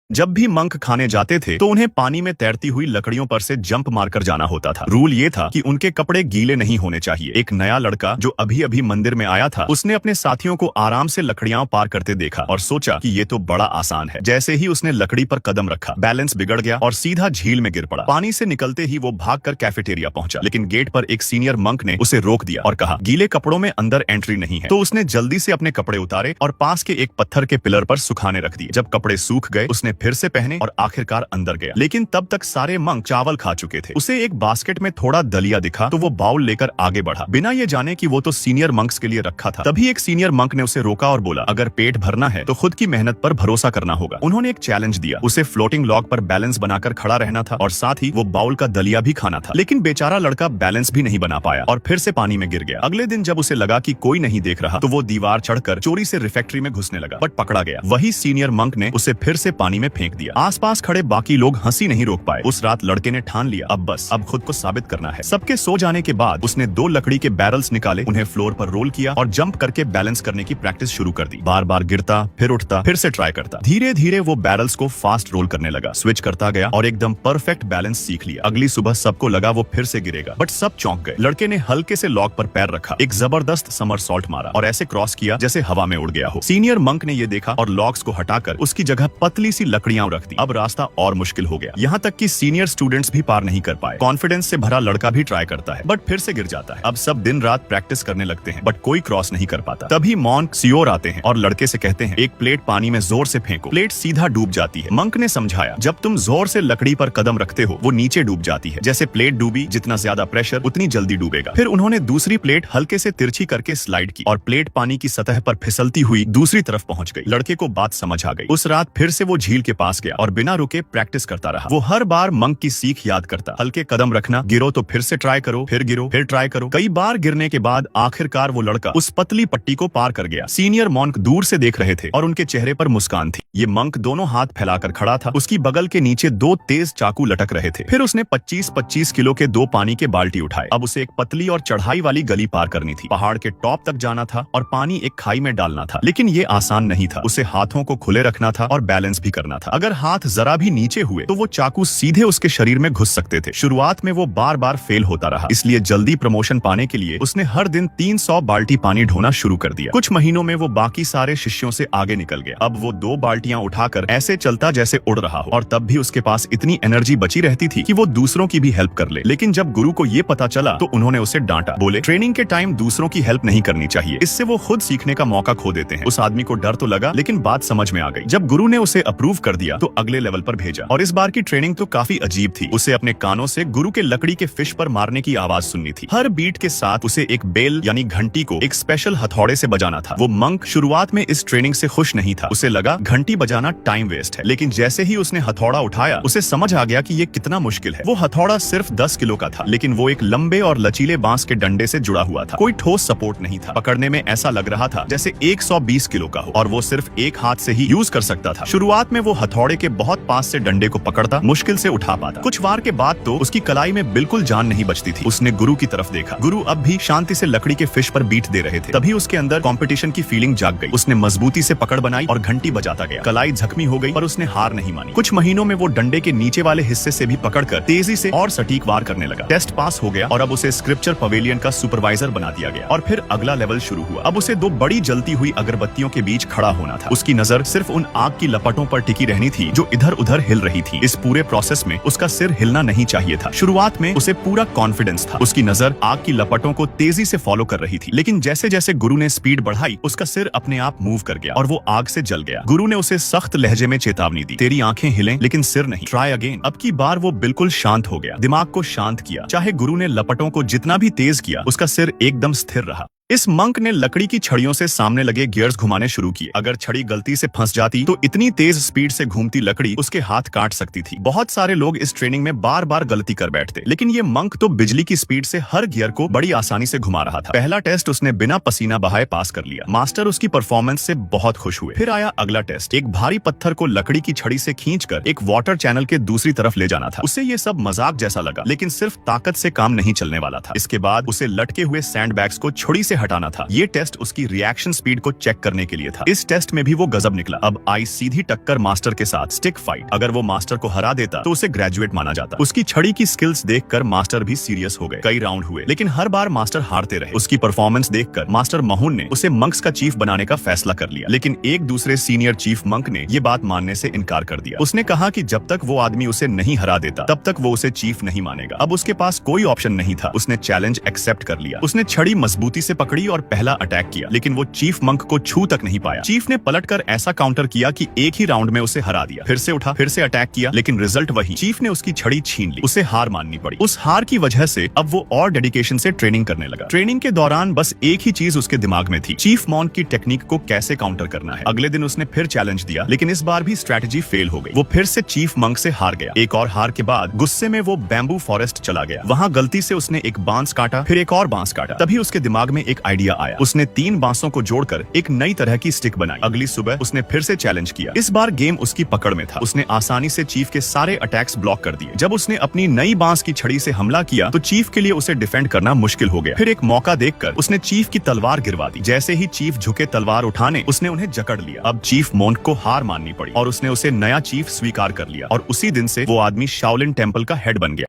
जब भी मंक खाने जाते थे तो उन्हें पानी में तैरती हुई लकड़ियों पर से जंप मारकर जाना होता था। रूल ये था कि उनके कपड़े गीले नहीं होने चाहिए। एक नया लड़का जो अभी अभी मंदिर में आया था, उसने अपने साथियों को आराम से लकड़ियां पार करते देखा और सोचा कि ये तो बड़ा आसान है। जैसे ही उसने लकड़ी पर कदम रखा, बैलेंस बिगड़ गया और सीधा झील में गिर पड़ा। पानी से निकलते ही वो भागकर कैफेटेरिया पहुंचा, लेकिन गेट पर एक सीनियर मंक ने उसे रोक दिया और कहा, गीले कपड़ों में अंदर एंट्री नहीं है। तो उसने जल्दी से अपने कपड़े उतारे और पास के एक पत्थर के पिलर पर सुखाने रख दिए। जब कपड़े सूख गए, उसने फिर से पहने और आखिरकार अंदर गया। लेकिन तब तक सारे मंक चावल खा चुके थे। उसे एक बास्केट में थोड़ा दलिया दिखा तो वो बाउल लेकर आगे बढ़ा, बिना ये जाने कि वो तो सीनियर मंक्स के लिए रखा था। तभी एक सीनियर मंक ने उसे रोका और बोला, अगर पेट भरना है तो खुद की मेहनत पर भरोसा करना होगा। उन्होंने एक चैलेंज दिया, उसे फ्लोटिंग लॉग पर बैलेंस बनाकर खड़ा रहना था और साथ ही वो बाउल का दलिया भी खाना था। लेकिन बेचारा लड़का बैलेंस भी नहीं बना पाया और फिर से पानी में गिर गया। अगले दिन जब उसे लगा कि कोई नहीं देख रहा, तो वो दीवार चढ़कर चोरी से रिफेक्ट्री में घुसने लगा, बट पकड़ा गया। वही सीनियर मंक ने उसे फिर से पानी में फेंक दिया। आसपास खड़े बाकी लोग हंसी नहीं रोक पाए। उस रात लड़के ने ठान लिया, अब खुद को साबित करना है। सबके सो जाने के बाद उसने 2 लकड़ी के बैरल्स निकाले, उन्हें फ्लोर पर रोल किया और जंप करके बैलेंस करने की प्रैक्टिस शुरू कर दी। बार बार गिरता, फिर उठता, फिर से ट्राई करता। धीरे धीरे वो बैरल्स को फास्ट रोल करने लगा, स्विच करता गया और एकदम परफेक्ट बैलेंस सीख लिया। अगली सुबह सबको लगा वो फिर से गिरेगा, बट सब चौंक गए। लड़के ने हल्के से लॉग पर पैर रखा, एक जबरदस्त समरसॉल्ट मारा और ऐसे क्रॉस किया जैसे हवा में उड़ गया हो। सीनियर मंक ने ये देखा और लॉग्स को हटाकर उसकी जगह पतली सी लकड़ियां रख दी। अब रास्ता और मुश्किल हो गया, यहाँ तक कि सीनियर स्टूडेंट्स भी पार नहीं कर पाए। कॉन्फिडेंस से भरा लड़का भी ट्राई करता है, बट फिर से गिर जाता है। अब सब दिन रात प्रैक्टिस करने लगते हैं, बट कोई क्रॉस नहीं कर पाता। तभी मॉन्क सियोर आते हैं और लड़के से कहते हैं, एक प्लेट पानी में जोर से फेंको। प्लेट सीधा डूब जाती है। मंक ने समझाया, जब तुम जोर से लकड़ी पर कदम रखते हो, वो नीचे डूब जाती है। जैसे प्लेट डूबी, जितना ज्यादा प्रेशर उतनी जल्दी डूबेगा। फिर उन्होंने दूसरी प्लेट हल्के से तिरछी करके स्लाइड की और प्लेट पानी की सतह पर फिसलती हुई दूसरी तरफ पहुंच गई। लड़के को बात समझ आ गई। उस रात फिर से वो झील के पास गया और बिना रुके प्रैक्टिस करता रहा। वो हर बार मंक की सीख याद करता, हल्के कदम रखना, गिरो तो फिर से ट्राई करो, फिर गिरो, फिर ट्राई करो। कई बार गिरने के बाद आखिरकार वो लड़का उस पतली पट्टी को पार कर गया। सीनियर मॉन्क दूर से देख रहे थे और उनके चेहरे पर मुस्कान थी। ये मंक दोनों हाथ फैलाकर खड़ा था, उसकी बगल के नीचे 2 तेज चाकू लटक रहे थे। फिर उसने 25-25 किलो के 2 पानी के बाल्टी उठाए। अब उसे एक पतली और चढ़ाई वाली गली पार करनी थी। पहाड़ के टॉप तक जाना था और पानी एक खाई में डालना था। लेकिन ये आसान नहीं था। उसे हाथों को खुले रखना था और बैलेंस भी करना था। अगर हाथ जरा भी नीचे हुए तो वो चाकू सीधे उसके शरीर में घुस सकते थे। शुरुआत में वो बार बार फेल होता रहा, इसलिए जल्दी प्रमोशन पाने के लिए उसने हर दिन 300 बाल्टी पानी ढोना शुरू कर दिया। कुछ महीनों में वो बाकी सारे शिष्यों से आगे निकल गया। अब वो 2 बाल्टियां उठाकर ऐसे चलता जैसे उड़ रहा हो और तब भी उसके पास इतनी एनर्जी बची रहती थी कि वो दूसरों की भी हेल्प कर ले। लेकिन जब गुरु को ये पता चला तो उन्होंने उसे डांटा। बोले, ट्रेनिंग के टाइम दूसरों की हेल्प नहीं करनी चाहिए, इससे वो खुद सीखने का मौका खो देते हैं। उस आदमी को डर तो लगा, लेकिन बात समझ में आ गई। जब गुरु ने उसे अप्रूव कर दिया तो अगले लेवल पर भेजा और इस बार की ट्रेनिंग तो काफी अजीब थी। उसे अपने कानों से गुरु के लकड़ी के फिश पर मारने की आवाज सुननी थी। हर बीट के साथ उसे एक बेल यानी घंटी को एक स्पेशल हथौड़े से बजाना था। वो मंक शुरुआत में इस ट्रेनिंग से खुश नहीं था। उसे लगा घंटी बजाना टाइम वेस्ट है। लेकिन जैसे ही उसने हथौड़ा उठाया, उसे समझ आ गया कि ये कितना मुश्किल है। वो हथौड़ा सिर्फ 10 किलो का था, लेकिन वो एक लंबे और लचीले बांस के डंडे से जुड़ा हुआ था। कोई ठोस सपोर्ट नहीं था। पकड़ने में ऐसा लग रहा था जैसे 120 किलो का हो और वो सिर्फ एक हाथ से ही यूज कर सकता था। शुरुआत में वो हथौड़े के बहुत पास से डंडे को पकड़ता, मुश्किल से उठा पाता। कुछ वार के बाद तो उसकी कलाई में बिल्कुल जान नहीं बचती थी। उसने गुरु की तरफ देखा। गुरु अब भी शांति से लकड़ी के फिश पर बीट दे रहे थे। तभी उसके अंदर कंपटीशन की फीलिंग जाग गई। उसने मजबूती से पकड़ बनाई और घंटी बजाता गया। कलाई जख्मी हो गई पर उसने हार नहीं मानी। कुछ महीनों में वो डंडे के नीचे वाले हिस्से से भी पकड़कर तेजी से और सटीक वार करने लगा। टेस्ट पास हो गया और अब उसे स्क्रिप्चर पवेलियन का सुपरवाइजर बना दिया गया। और फिर अगला लेवल शुरू हुआ। अब उसे 2 बड़ी जलती हुई अगरबत्तियों के बीच खड़ा होना था। उसकी नजर सिर्फ उन आग की लपटों पर टिकी रहनी थी जो इधर उधर हिल रही थी। इस पूरे प्रोसेस में उसका सिर हिलना नहीं चाहिए था। शुरुआत में उसे पूरा कॉन्फिडेंस था। उसकी नजर आग की लपटों को तेजी से फॉलो कर रही थी। लेकिन जैसे जैसे गुरु ने स्पीड बढ़ाई, उसका सिर अपने आप मूव कर गया और वो आग से जल गया। गुरु ने उसे सख्त लहजे में चेतावनी दी, तेरी आंखें हिलें लेकिन सिर नहीं, ट्राई अगेन। अब की बार वो बिल्कुल शांत हो गया, दिमाग को शांत किया। चाहे गुरु ने लपटों को जितना भी तेज किया, उसका सिर एकदम स्थिर रहा। इस मंक ने लकड़ी की छड़ियों से सामने लगे गियर्स घुमाने शुरू किए। अगर छड़ी गलती से फंस जाती तो इतनी तेज स्पीड से घूमती लकड़ी उसके हाथ काट सकती थी। बहुत सारे लोग इस ट्रेनिंग में बार बार गलती कर बैठते, लेकिन ये मंक तो बिजली की स्पीड से हर गियर को बड़ी आसानी से घुमा रहा था। पहला टेस्ट उसने बिना पसीना बहाए पास कर लिया। मास्टर उसकी परफॉर्मेंस से बहुत खुश हुए। फिर आया अगला टेस्ट। एक भारी पत्थर को लकड़ी की छड़ी से खींचकर एक वाटर चैनल के दूसरी तरफ ले जाना था। उसे ये सब मजाक जैसा लगा, लेकिन सिर्फ ताकत से काम नहीं चलने वाला था। इसके बाद उसे लटके हुए सैंड बैग्स को छड़ी से कैसे हटाना था। ये टेस्ट उसकी रिएक्शन स्पीड को चेक करने के लिए था। इस टेस्ट में भी वो गजब निकला। अब आई सीधी टक्कर मास्टर के साथ, स्टिक फाइट। अगर वो मास्टर को हरा देता तो उसे ग्रेजुएट माना जाता। उसकी छड़ी की स्किल्स देखकर मास्टर भी सीरियस हो गए। कई राउंड हुए लेकिन हर बार मास्टर हारते रहे। उसकी परफॉर्मेंस देखकर मास्टर महून ने उसे मंक्स का चीफ बनाने का फैसला कर लिया, लेकिन एक दूसरे सीनियर चीफ मंक ने ये बात मानने से इनकार कर दिया। उसने कहा कि जब तक वो आदमी उसे नहीं हरा देता तब तक वो उसे चीफ नहीं मानेगा। अब उसके पास कोई ऑप्शन नहीं था। उसने चैलेंज एक्सेप्ट कर लिया। उसने छड़ी मजबूती से पकड़ी और पहला अटैक किया, लेकिन वो चीफ मंक को छू तक नहीं पाया। चीफ ने पलटकर ऐसा काउंटर किया कि एक ही राउंड में उसे हरा दिया। फिर से उठा, फिर से अटैक किया, लेकिन रिजल्ट वही। चीफ ने उसकी छड़ी छीन ली। उसे हार माननी पड़ी। उस हार की वजह से अब वो और डेडिकेशन से ट्रेनिंग करने लगा। ट्रेनिंग के दौरान बस एक ही चीज उसके दिमाग में थी, चीफ मॉन्क की टेक्निक को कैसे काउंटर करना है। अगले दिन उसने फिर चैलेंज दिया, लेकिन इस बार भी स्ट्रेटजी फेल हो गई। वो फिर से चीफ मंक से हार गया। एक और हार के बाद गुस्से में वो बैम्बू फॉरेस्ट चला गया। वहां गलती से उसने एक बांस काटा, फिर एक और बांस काटा। तभी उसके दिमाग में एक आइडिया आया। उसने 3 बांसों को जोड़कर एक नई तरह की स्टिक बनाई। अगली सुबह उसने फिर से चैलेंज किया। इस बार गेम उसकी पकड़ में था। उसने आसानी से चीफ के सारे अटैक्स ब्लॉक कर दिए। जब उसने अपनी नई बांस की छड़ी से हमला किया तो चीफ के लिए उसे डिफेंड करना मुश्किल हो गया। फिर एक मौका देखकर उसने चीफ की तलवार गिरवा दी। जैसे ही चीफ झुके तलवार उठाने, उसने उन्हें जकड़ लिया। अब चीफ मोन्क को हार माननी पड़ी और उसने उसे नया चीफ स्वीकार कर लिया और उसी दिन से वो आदमी शाओलिन टेम्पल का हेड बन गया।